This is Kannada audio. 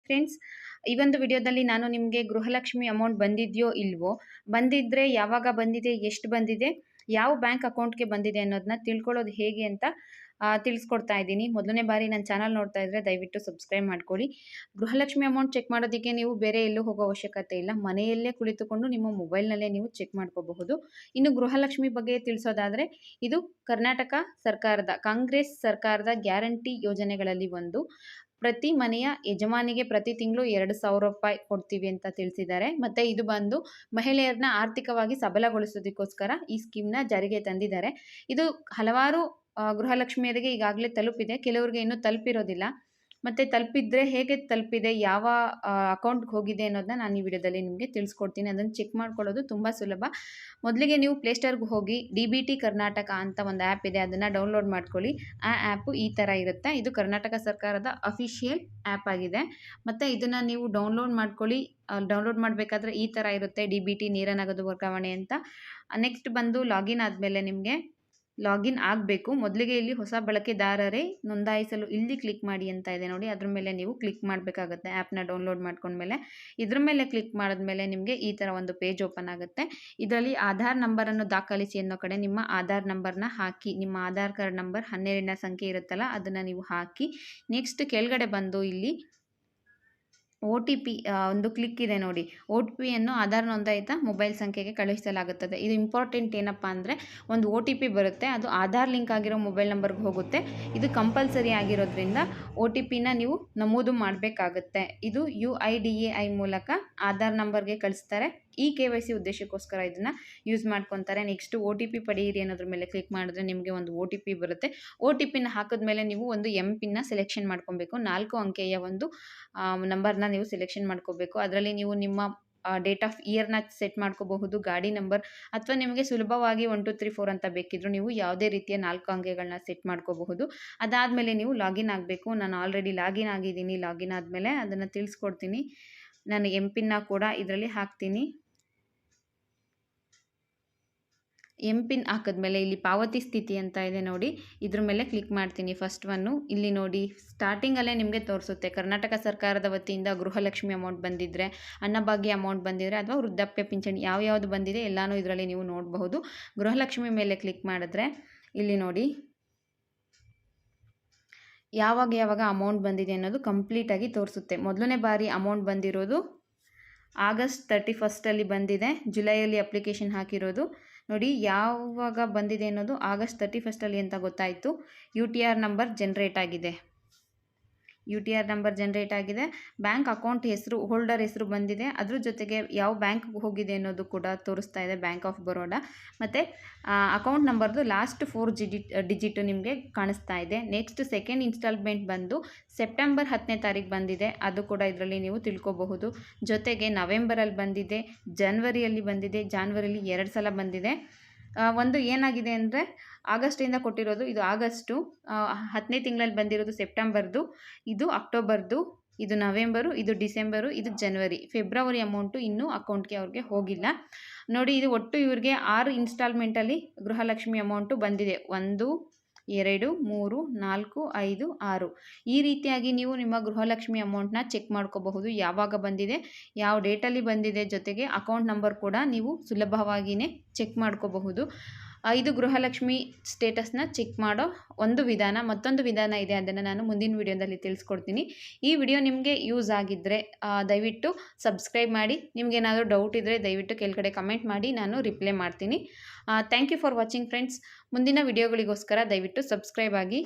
ಫ್ರೆಂಡ್ಸ್, ಈ ಒಂದು ವಿಡಿಯೋದಲ್ಲಿ ನಾನು ನಿಮಗೆ ಗೃಹಲಕ್ಷ್ಮಿ ಅಮೌಂಟ್ ಬಂದಿದೆಯೋ ಇಲ್ವೋ, ಬಂದಿದ್ದರೆ ಯಾವಾಗ ಬಂದಿದೆ, ಎಷ್ಟು ಬಂದಿದೆ, ಯಾವ ಬ್ಯಾಂಕ್ ಅಕೌಂಟ್ಗೆ ಬಂದಿದೆ ಅನ್ನೋದನ್ನ ತಿಳ್ಕೊಳ್ಳೋದು ಹೇಗೆ ಅಂತ ತಿಳಿಸ್ಕೊಡ್ತಾ ಇದ್ದೀನಿ. ಮೊದಲನೇ ಬಾರಿ ನನ್ನ ಚಾನಲ್ ನೋಡ್ತಾ ಇದ್ದರೆ ದಯವಿಟ್ಟು ಸಬ್ಸ್ಕ್ರೈಬ್ ಮಾಡ್ಕೊಳ್ಳಿ. ಗೃಹಲಕ್ಷ್ಮಿ ಅಮೌಂಟ್ ಚೆಕ್ ಮಾಡೋದಕ್ಕೆ ನೀವು ಬೇರೆ ಎಲ್ಲೂ ಹೋಗೋ ಅವಶ್ಯಕತೆ ಇಲ್ಲ. ಮನೆಯಲ್ಲೇ ಕುಳಿತುಕೊಂಡು ನಿಮ್ಮ ಮೊಬೈಲ್ನಲ್ಲೇ ನೀವು ಚೆಕ್ ಮಾಡ್ಕೋಬಹುದು. ಇನ್ನು ಗೃಹಲಕ್ಷ್ಮಿ ಬಗ್ಗೆ ತಿಳಿಸೋದಾದರೆ, ಇದು ಕರ್ನಾಟಕ ಸರ್ಕಾರದ, ಕಾಂಗ್ರೆಸ್ ಸರ್ಕಾರದ ಗ್ಯಾರಂಟಿ ಯೋಜನೆಗಳಲ್ಲಿ ಒಂದು. ಪ್ರತಿ ಮನೆಯ ಯಜಮಾನಿಗೆ ಪ್ರತಿ ತಿಂಗಳು 2,000 ರೂಪಾಯಿ ಕೊಡ್ತೀವಿ ಅಂತ ತಿಳಿಸಿದ್ದಾರೆ. ಮತ್ತು ಇದು ಬಂದು ಮಹಿಳೆಯರನ್ನ ಆರ್ಥಿಕವಾಗಿ ಸಬಲಗೊಳಿಸೋದಕ್ಕೋಸ್ಕರ ಈ ಸ್ಕೀಮ್ನ ಜಾರಿಗೆ ತಂದಿದ್ದಾರೆ. ಇದು ಹಲವಾರು ಗೃಹಲಕ್ಷ್ಮಿಯರಿಗೆ ಈಗಾಗಲೇ ತಲುಪಿದೆ, ಕೆಲವರಿಗೆ ಇನ್ನೂ ತಲುಪಿರೋದಿಲ್ಲ. ಮತ್ತು ತಲುಪಿದ್ರೆ ಹೇಗೆ ತಲುಪಿದೆ, ಯಾವ ಅಕೌಂಟ್ಗೆ ಹೋಗಿದೆ ಅನ್ನೋದನ್ನ ನಾನು ಈ ವಿಡಿಯೋದಲ್ಲಿ ನಿಮಗೆ ತಿಳಿಸ್ಕೊಡ್ತೀನಿ. ಅದನ್ನು ಚೆಕ್ ಮಾಡ್ಕೊಳ್ಳೋದು ತುಂಬ ಸುಲಭ. ಮೊದಲಿಗೆ ನೀವು ಪ್ಲೇಸ್ಟೋರ್ಗೆ ಹೋಗಿ DBT ಕರ್ನಾಟಕ ಅಂತ ಒಂದು ಆ್ಯಪ್ ಇದೆ, ಅದನ್ನು ಡೌನ್ಲೋಡ್ ಮಾಡ್ಕೊಳ್ಳಿ. ಆ ಆ್ಯಪು ಈ ಥರ ಇರುತ್ತೆ. ಇದು ಕರ್ನಾಟಕ ಸರ್ಕಾರದ ಅಫಿಷಿಯಲ್ ಆ್ಯಪ್ ಆಗಿದೆ. ಮತ್ತು ಇದನ್ನು ನೀವು ಡೌನ್ಲೋಡ್ ಮಾಡ್ಕೊಳ್ಳಿ. ಡೌನ್ಲೋಡ್ ಮಾಡಬೇಕಾದ್ರೆ ಈ ಥರ ಇರುತ್ತೆ, DBT ನೇರ ನಗದು ವರ್ಗಾವಣೆ ಅಂತ. ನೆಕ್ಸ್ಟ್ ಬಂದು ಲಾಗಿನ್ ಆದಮೇಲೆ ನಿಮಗೆ ಲಾಗಿನ್ ಆಗಬೇಕು. ಮೊದಲಿಗೆ ಇಲ್ಲಿ ಹೊಸ ಬಳಕೆದಾರರೇ ನೋಂದಾಯಿಸಲು ಇಲ್ಲಿ ಕ್ಲಿಕ್ ಮಾಡಿ ಅಂತ ಇದೆ ನೋಡಿ, ಅದ್ರ ಮೇಲೆ ನೀವು ಕ್ಲಿಕ್ ಮಾಡಬೇಕಾಗುತ್ತೆ. ಆ್ಯಪ್ನ ಡೌನ್ಲೋಡ್ ಮಾಡ್ಕೊಂಡ್ಮೇಲೆ ಇದ್ರ ಮೇಲೆ ಕ್ಲಿಕ್ ಮಾಡಿದ್ಮೇಲೆ ನಿಮಗೆ ಈ ಥರ ಒಂದು ಪೇಜ್ ಓಪನ್ ಆಗುತ್ತೆ. ಇದರಲ್ಲಿ ಆಧಾರ್ ನಂಬರನ್ನು ದಾಖಲಿಸಿ ಅನ್ನೋ ಕಡೆ ನಿಮ್ಮ ಆಧಾರ್ ನಂಬರ್ನ ಹಾಕಿ, ನಿಮ್ಮ ಆಧಾರ್ ಕಾರ್ಡ್ ನಂಬರ್ 12ನೇ ಸಂಖ್ಯೆ ಇರುತ್ತಲ್ಲ ಅದನ್ನು ನೀವು ಹಾಕಿ. ನೆಕ್ಸ್ಟ್ ಕೆಳಗಡೆ ಬಂದು ಇಲ್ಲಿ OTP ಒಂದು ಕ್ಲಿಕ್ ಇದೆ ನೋಡಿ. OTP ಯನ್ನು ಆಧಾರ್ ನೋಂದಾಯಿತ ಮೊಬೈಲ್ ಸಂಖ್ಯೆಗೆ ಕಳುಹಿಸಲಾಗುತ್ತದೆ. ಇದು ಇಂಪಾರ್ಟೆಂಟ್ ಏನಪ್ಪ ಅಂದರೆ, ಒಂದು OTP ಬರುತ್ತೆ, ಅದು ಆಧಾರ್ ಲಿಂಕ್ ಆಗಿರೋ ಮೊಬೈಲ್ ನಂಬರ್ಗೆ ಹೋಗುತ್ತೆ. ಇದು ಕಂಪಲ್ಸರಿ ಆಗಿರೋದ್ರಿಂದ OTPನ ನೀವು ನಮೂದು ಮಾಡಬೇಕಾಗುತ್ತೆ. ಇದು UIDAI ಮೂಲಕ ಆಧಾರ್ ನಂಬರ್ಗೆ ಕಳಿಸ್ತಾರೆ. ಈ KYC ಉದ್ದೇಶಕ್ಕೋಸ್ಕರ ಇದನ್ನು ಯೂಸ್ ಮಾಡ್ಕೊತಾರೆ. ನೆಕ್ಸ್ಟ್ OTP ಪಡೆಯಿರಿ ಅನ್ನೋದ್ರ ಮೇಲೆ ಕ್ಲಿಕ್ ಮಾಡಿದ್ರೆ ನಿಮಗೆ ಒಂದು OTP ಬರುತ್ತೆ. OTPನ ಹಾಕಿದ್ಮೇಲೆ ನೀವು ಒಂದು MPINನ ಸೆಲೆಕ್ಷನ್ ಮಾಡ್ಕೊಬೇಕು. 4 ಅಂಕೆಯ ಒಂದು ನಂಬರ್ನ ನೀವು ಸೆಲೆಕ್ಷನ್ ಮಾಡ್ಕೋಬೇಕು. ಅದರಲ್ಲಿ ನೀವು ನಿಮ್ಮ ಡೇಟ್ ಆಫ್ ಇಯರ್ನ ಸೆಟ್ ಮಾಡ್ಕೋಬಹುದು, ಗಾಡಿ ನಂಬರ್, ಅಥವಾ ನಿಮಗೆ ಸುಲಭವಾಗಿ 1 2 3 4 ಅಂತ ಬೇಕಿದ್ರು ನೀವು ಯಾವುದೇ ರೀತಿಯ 4 ಅಂಕೆಗಳನ್ನ ಸೆಟ್ ಮಾಡ್ಕೋಬಹುದು. ಅದಾದಮೇಲೆ ನೀವು ಲಾಗಿನ್ ಆಗಬೇಕು. ನಾನು ಆಲ್ರೆಡಿ ಲಾಗಿನ್ ಆಗಿದ್ದೀನಿ. ಲಾಗಿನ್ ಆದಮೇಲೆ ಅದನ್ನು ತಿಳಿಸ್ಕೊಡ್ತೀನಿ. ನಾನು MPINನ ಕೂಡ ಇದರಲ್ಲಿ ಹಾಕ್ತೀನಿ. MPIN ಹಾಕಿದ್ಮೇಲೆ ಇಲ್ಲಿ ಪಾವತಿ ಸ್ಥಿತಿ ಅಂತ ಇದೆ ನೋಡಿ, ಇದ್ರ ಮೇಲೆ ಕ್ಲಿಕ್ ಮಾಡ್ತೀನಿ. ಫಸ್ಟ್ ಒನ್ನು ಇಲ್ಲಿ ನೋಡಿ, ಸ್ಟಾರ್ಟಿಂಗಲ್ಲೇ ನಿಮಗೆ ತೋರಿಸುತ್ತೆ ಕರ್ನಾಟಕ ಸರ್ಕಾರದ ವತಿಯಿಂದ ಗೃಹಲಕ್ಷ್ಮಿ ಅಮೌಂಟ್ ಬಂದಿದ್ದರೆ, ಅನ್ನಭಾಗ್ಯ ಅಮೌಂಟ್ ಬಂದಿದ್ದರೆ, ಅಥವಾ ವೃದ್ಧಾಪ್ಯ ಪಿಂಚಣಿ ಯಾವ್ಯಾವುದು ಬಂದಿದೆ ಎಲ್ಲನೂ ಇದರಲ್ಲಿ ನೀವು ನೋಡಬಹುದು. ಗೃಹಲಕ್ಷ್ಮಿ ಮೇಲೆ ಕ್ಲಿಕ್ ಮಾಡಿದ್ರೆ ಇಲ್ಲಿ ನೋಡಿ ಯಾವಾಗ ಅಮೌಂಟ್ ಬಂದಿದೆ ಅನ್ನೋದು ಕಂಪ್ಲೀಟಾಗಿ ತೋರಿಸುತ್ತೆ. ಮೊದಲನೇ ಬಾರಿ ಅಮೌಂಟ್ ಬಂದಿರೋದು ಆಗಸ್ಟ್ 31 ಬಂದಿದೆ. ಜುಲೈಯಲ್ಲಿ ಅಪ್ಲಿಕೇಶನ್ ಹಾಕಿರೋದು ನೋಡಿ. ಯಾವಾಗ ಬಂದಿದೆ ಅನ್ನೋದು ಆಗಸ್ಟ್ 31 ಅಂತ ಗೊತ್ತಾಯಿತು. UTR ನಂಬರ್ ಜನ್ರೇಟ್ ಆಗಿದೆ. UTR ನಂಬರ್ ಜನ್ರೇಟ್ ಆಗಿದೆ. ಬ್ಯಾಂಕ್ ಅಕೌಂಟ್ ಹೆಸರು, ಹೋಲ್ಡರ್ ಹೆಸರು ಬಂದಿದೆ. ಅದ್ರ ಜೊತೆಗೆ ಯಾವ ಬ್ಯಾಂಕ್ಗೆ ಹೋಗಿದೆ ಅನ್ನೋದು ಕೂಡ ತೋರಿಸ್ತಾ ಇದೆ, ಬ್ಯಾಂಕ್ ಆಫ್ ಬರೋಡಾ. ಮತ್ತು ಅಕೌಂಟ್ ನಂಬರ್ದು ಲಾಸ್ಟ್ 4 ಡಿಜಿಟು ನಿಮಗೆ ಕಾಣಿಸ್ತಾ ಇದೆ. ನೆಕ್ಸ್ಟ್ ಸೆಕೆಂಡ್ ಇನ್ಸ್ಟಾಲ್ಮೆಂಟ್ ಬಂದು ಸೆಪ್ಟೆಂಬರ್ 10ನೇ ತಾರೀಕು ಬಂದಿದೆ, ಅದು ಕೂಡ ಇದರಲ್ಲಿ ನೀವು ತಿಳ್ಕೊಬಹುದು. ಜೊತೆಗೆ ನವೆಂಬರಲ್ಲಿ ಬಂದಿದೆ, ಜನವರಿಯಲ್ಲಿ ಬಂದಿದೆ, ಜಾನ್ವರಿಯಲ್ಲಿ 2 ಸಲ ಬಂದಿದೆ. ಒಂದು ಏನಾಗಿದೆ ಅಂದರೆ, ಆಗಸ್ಟಿಂದ ಕೊಟ್ಟಿರೋದು ಇದು ಆಗಸ್ಟು, 10ನೇ ತಿಂಗಳಲ್ಲಿ ಬಂದಿರೋದು ಸೆಪ್ಟೆಂಬರ್ದು, ಇದು ಅಕ್ಟೋಬರ್ದು, ಇದು ನವೆಂಬರು, ಇದು ಡಿಸೆಂಬರು, ಇದು ಜನವರಿ. ಫೆಬ್ರವರಿ ಅಮೌಂಟು ಇನ್ನೂ ಅಕೌಂಟ್ಗೆ ಅವ್ರಿಗೆ ಹೋಗಿಲ್ಲ ನೋಡಿ. ಇದು ಒಟ್ಟು ಇವ್ರಿಗೆ 6 ಇನ್ಸ್ಟಾಲ್ಮೆಂಟಲ್ಲಿ ಗೃಹಲಕ್ಷ್ಮಿ ಅಮೌಂಟು ಬಂದಿದೆ. 1 2 3 4 5 6 ಈ ರೀತಿಯಾಗಿ ನೀವು ನಿಮ್ಮ ಗೃಹಲಕ್ಷ್ಮಿ ಅಮೌಂಟ್ನ ಚೆಕ್ ಮಾಡ್ಕೋಬಹುದು, ಯಾವಾಗ ಬಂದಿದೆ, ಯಾವ ಡೇಟಲ್ಲಿ ಬಂದಿದೆ. ಜೊತೆಗೆ ಅಕೌಂಟ್ ನಂಬರ್ ಕೂಡ ನೀವು ಸುಲಭವಾಗಿಯೇ ಚೆಕ್ ಮಾಡ್ಕೋಬಹುದು. ಇದು ಗೃಹಲಕ್ಷ್ಮಿ ಸ್ಟೇಟಸ್ನ ಚೆಕ್ ಮಾಡೋ ಒಂದು ವಿಧಾನ. ಮತ್ತೊಂದು ವಿಧಾನ ಇದೆ, ಅದನ್ನು ನಾನು ಮುಂದಿನ ವಿಡಿಯೋದಲ್ಲಿ ತಿಳಿಸ್ಕೊಡ್ತೀನಿ. ಈ ವಿಡಿಯೋ ನಿಮಗೆ ಯೂಸ್ ಆಗಿದ್ದರೆ ದಯವಿಟ್ಟು ಸಬ್ಸ್ಕ್ರೈಬ್ ಮಾಡಿ. ನಿಮಗೇನಾದರೂ ಡೌಟ್ ಇದ್ದರೆ ದಯವಿಟ್ಟು ಕೆಳಗಡೆ ಕಮೆಂಟ್ ಮಾಡಿ, ನಾನು ರಿಪ್ಲೈ ಮಾಡ್ತೀನಿ. Thank you for watching friends. ಮುಂದಿನ ವಿಡಿಯೋಗಳಿಗೋಸ್ಕರ ದಯವಿಟ್ಟು ಸಬ್ಸ್ಕ್ರೈಬ್ ಆಗಿ.